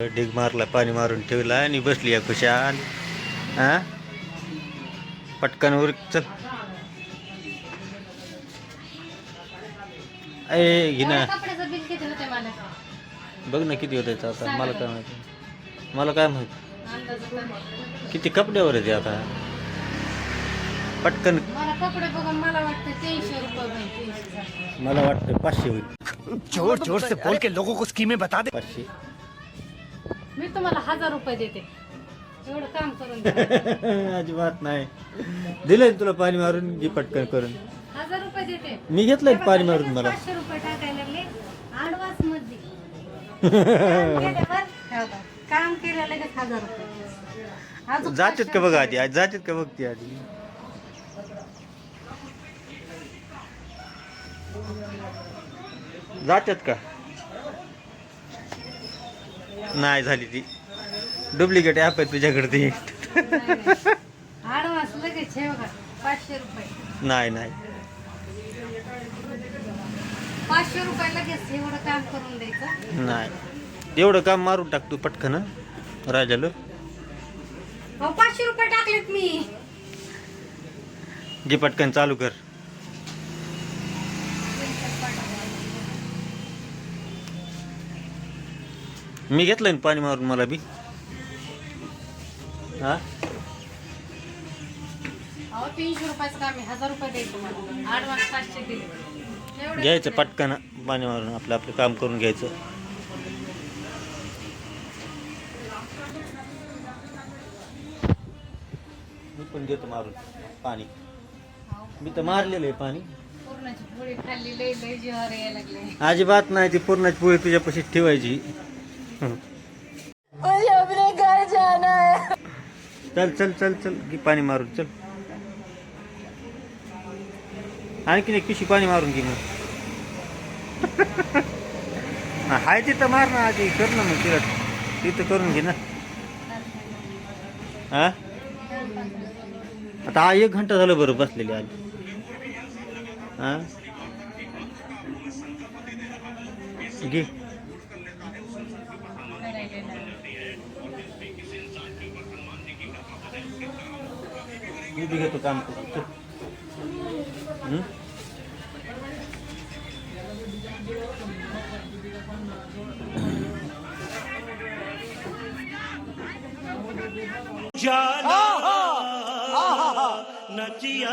ढीग मारला, पाणी मारून ठेवला आणि बसली या खुशाल. हा पटकन उर चल. ए घे ना, कपड्याचं बिल किती होते मला बघ ना किती होत आता. मला काय माहिती, मला काय माहिती अंदाज होता. किती कपड्यावर आहे ते आता. पटकन. मला कपडे बघून मला वाटतं 300 रुपये होईल, 300. मला वाटतं 500 होईल. जोर जोर से बोल के लोगों को स्कीमें बता दे. 500. मी तुम्हाला 1000 रुपये देते एवढं काम करून द्या. अजिबात नाही. दिलंय तुला पाणी मारून, घे पटकन करून. 1000 रुपये देते. मी घेतलंय पाणी मारून. मला 500 रुपये टाकायला लागले ॲडव्हान्स मध्ये. काम केल्यावर ठेवतात. काम केलं लगेच 1000 रुपये. अजून जातात का 500 बघा आधी, जातात का बघते आधी. जातात का नाही झाली ती. डुप्लिकेट ॲप आहे तुझ्याकडे ती. ॲडव्हान्स लगेच हे बघा 500 रुपये. नाही नाही 500 रुपये लगेच एवढं काम करून द्यायचं. नाही, एवढं काम मारून टाक तू पटकन. राजालो 500 रुपये टाकलेत मी. घे पटकन चालू कर. मी घेतलंय ना पाणी मारून मला बी. हा अहो 300 रुपयाचं काम आहे, 1000 रुपये द्यायचं मला. ॲडव्हान्स 500 दिले. एवढं घ्यायचं पटकन पाणी मारून, आपलं आपलं काम करून घ्यायचं. मी पण देतो मारून पाणी. मी तर मारलेलं आहे पाणी. पूर्णाची पोळी खाल्ली, लय लय जीवावर यायला लागले. अजिबात नाही, ती पूर्णाची पोळी तुझ्यापाशी ठेवायची. चल चल चल चल, घे पाणी मारून चल. आणखीन एक पिशी पाणी मारून घे मग. हाय तिथं मार ना आधी, कर ना मग तिला तिथं करून घे ना. हा आता 1 घंटा झालं बरं बसलेली आधी. हा घे. मी बी घेतो काम करू चल. नचिया